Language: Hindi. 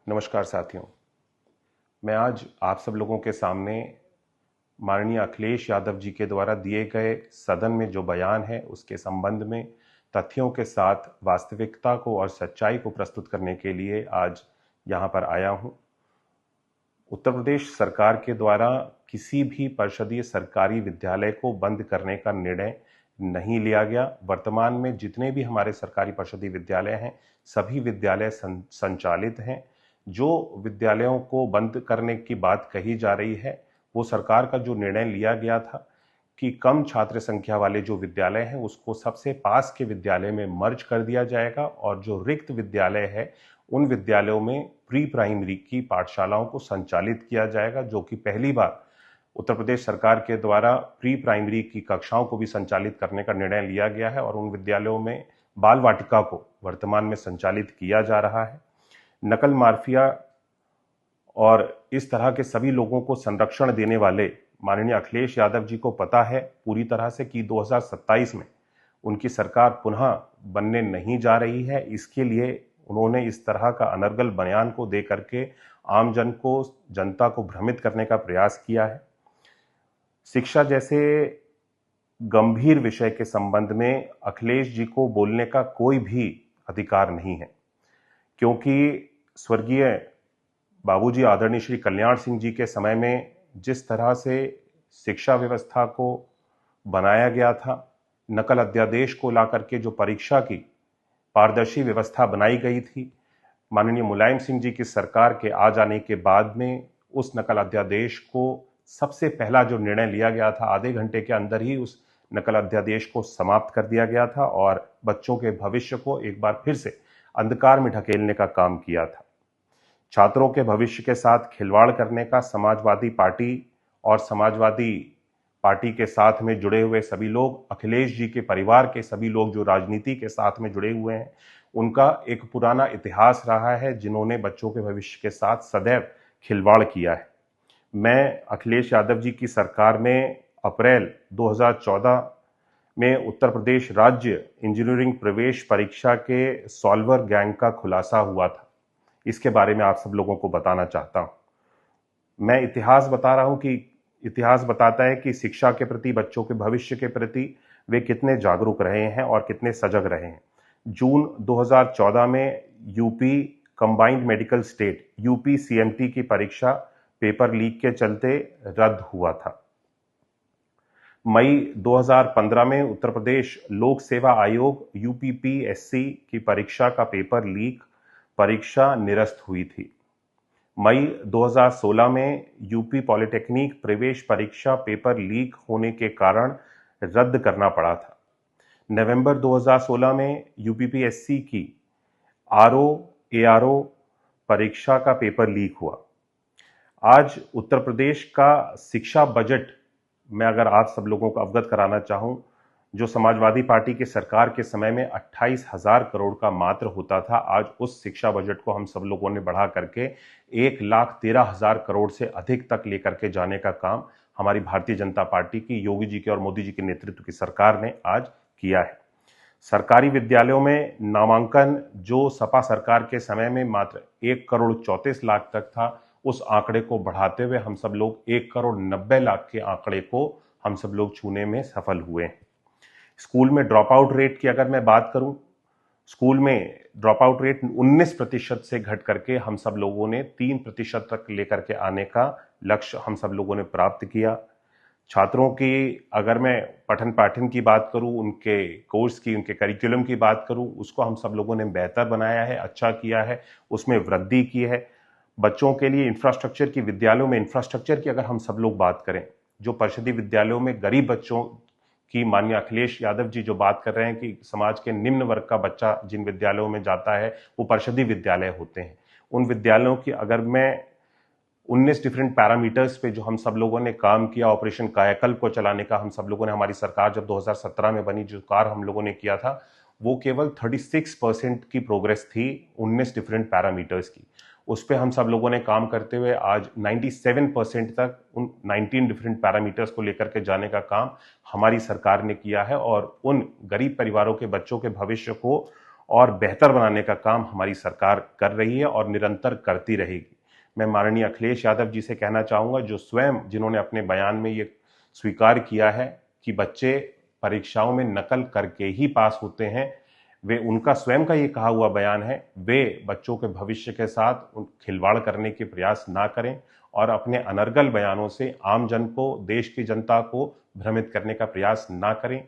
नमस्कार साथियों। मैं आज आप सब लोगों के सामने माननीय अखिलेश यादव जी के द्वारा दिए गए सदन में जो बयान है उसके संबंध में तथ्यों के साथ वास्तविकता को और सच्चाई को प्रस्तुत करने के लिए आज यहाँ पर आया हूँ। उत्तर प्रदेश सरकार के द्वारा किसी भी परिषदीय सरकारी विद्यालय को बंद करने का निर्णय नहीं लिया गया। वर्तमान में जितने भी हमारे सरकारी परिषदीय विद्यालय हैं सभी विद्यालय संचालित हैं। जो विद्यालयों को बंद करने की बात कही जा रही है वो सरकार का जो निर्णय लिया गया था कि कम छात्र संख्या वाले जो विद्यालय हैं उसको सबसे पास के विद्यालय में मर्ज कर दिया जाएगा और जो रिक्त विद्यालय है उन विद्यालयों में प्री प्राइमरी की पाठशालाओं को संचालित किया जाएगा, जो कि पहली बार उत्तर प्रदेश सरकार के द्वारा प्री प्राइमरी की कक्षाओं को भी संचालित करने का निर्णय लिया गया है और उन विद्यालयों में बाल वाटिका को वर्तमान में संचालित किया जा रहा है। नकल माफिया और इस तरह के सभी लोगों को संरक्षण देने वाले माननीय अखिलेश यादव जी को पता है पूरी तरह से कि 2027 में उनकी सरकार पुनः बनने नहीं जा रही है। इसके लिए उन्होंने इस तरह का अनर्गल बयान को दे करके आम जनता को भ्रमित करने का प्रयास किया है। शिक्षा जैसे गंभीर विषय के संबंध में अखिलेश जी को बोलने का कोई भी अधिकार नहीं है, क्योंकि स्वर्गीय बाबूजी आदरणीय श्री कल्याण सिंह जी के समय में जिस तरह से शिक्षा व्यवस्था को बनाया गया था, नकल अध्यादेश को ला करके जो परीक्षा की पारदर्शी व्यवस्था बनाई गई थी, माननीय मुलायम सिंह जी की सरकार के आ जाने के बाद में उस नकल अध्यादेश को सबसे पहला जो निर्णय लिया गया था, आधे घंटे के अंदर ही उस नकल अध्यादेश को समाप्त कर दिया गया था और बच्चों के भविष्य को एक बार फिर से अंधकार में ढकेलने का काम किया था। छात्रों के भविष्य के साथ खिलवाड़ करने का समाजवादी पार्टी और समाजवादी पार्टी के साथ में जुड़े हुए सभी लोग, अखिलेश जी के परिवार के सभी लोग जो राजनीति के साथ में जुड़े हुए हैं, उनका एक पुराना इतिहास रहा है जिन्होंने बच्चों के भविष्य के साथ सदैव खिलवाड़ किया है। मैं अखिलेश यादव जी की सरकार में अप्रैल 2014 में उत्तर प्रदेश राज्य इंजीनियरिंग प्रवेश परीक्षा के सॉल्वर गैंग का खुलासा हुआ था। इसके बारे में आप सब लोगों को बताना चाहता हूं। मैं इतिहास बता रहा हूं कि इतिहास बताता है कि शिक्षा के प्रति, बच्चों के भविष्य के प्रति वे कितने जागरूक रहे हैं और कितने सजग रहे हैं। जून 2014 में UP combined medical state UP CMT की परीक्षा पेपर लीक के चलते रद्द हुआ था। मई 2015 में उत्तर प्रदेश लोक सेवा आयोग यूपीपीएससी की परीक्षा का पेपर लीक, परीक्षा निरस्त हुई थी। मई 2016 में यूपी पॉलिटेक्निक प्रवेश परीक्षा पेपर लीक होने के कारण रद्द करना पड़ा था। नवंबर 2016 में यूपीपीएससी की आरओ एआरओ परीक्षा का पेपर लीक हुआ। आज उत्तर प्रदेश का शिक्षा बजट मैं अगर आप सब लोगों को अवगत कराना चाहूं, जो समाजवादी पार्टी की सरकार के समय में 28,000 करोड़ का मात्र होता था, आज उस शिक्षा बजट को हम सब लोगों ने बढ़ा करके 1,13,000 करोड़ से अधिक तक लेकर के जाने का काम हमारी भारतीय जनता पार्टी की, योगी जी के और मोदी जी के नेतृत्व की सरकार ने आज किया है। सरकारी विद्यालयों में नामांकन जो सपा सरकार के समय में मात्र 1,34,00,000 तक था, उस आंकड़े को बढ़ाते हुए हम सब लोग 1,90,00,000 के आंकड़े को हम सब लोग छूने में सफल हुए हैं। स्कूल में ड्रॉप आउट रेट की अगर मैं बात करूं, स्कूल में ड्रॉप आउट रेट 19% से घट करके हम सब लोगों ने 3% तक लेकर के आने का लक्ष्य हम सब लोगों ने प्राप्त किया। छात्रों की अगर मैं पठन पाठन की बात करूं, उनके कोर्स की, उनके करिकुलम की बात करूं, उसको हम सब लोगों ने बेहतर बनाया है, अच्छा किया है, उसमें वृद्धि की है। बच्चों के लिए इंफ्रास्ट्रक्चर की, विद्यालयों में इंफ्रास्ट्रक्चर की अगर हम सब लोग बात करें, जो परिषदीय विद्यालयों में गरीब बच्चों की माननीय अखिलेश यादव जी जो बात कर रहे हैं कि समाज के निम्न वर्ग का बच्चा जिन विद्यालयों में जाता है वो परिषदीय विद्यालय होते हैं, उन विद्यालयों की अगर मैं 19 डिफरेंट पैरामीटर्स पे जो हम सब लोगों ने काम किया, ऑपरेशन कायाकल्प को चलाने का हम सब लोगों ने, हमारी सरकार जब 2017 में बनी, जो कार्य हम लोगों ने किया था वो केवल 36% की प्रोग्रेस थी 19 डिफरेंट पैरामीटर्स की। उस पर हम सब लोगों ने काम करते हुए आज 97% तक उन 19 डिफरेंट पैरामीटर्स को लेकर के जाने का काम हमारी सरकार ने किया है और उन गरीब परिवारों के बच्चों के भविष्य को और बेहतर बनाने का काम हमारी सरकार कर रही है और निरंतर करती रहेगी। मैं माननीय अखिलेश यादव जी से कहना चाहूँगा, जो स्वयं जिन्होंने अपने बयान में ये स्वीकार किया है कि बच्चे परीक्षाओं में नकल करके ही पास होते हैं, वे उनका स्वयं का ये कहा हुआ बयान है, वे बच्चों के भविष्य के साथ खिलवाड़ करने के प्रयास ना करें और अपने अनर्गल बयानों से आम जन को, देश की जनता को भ्रमित करने का प्रयास ना करें।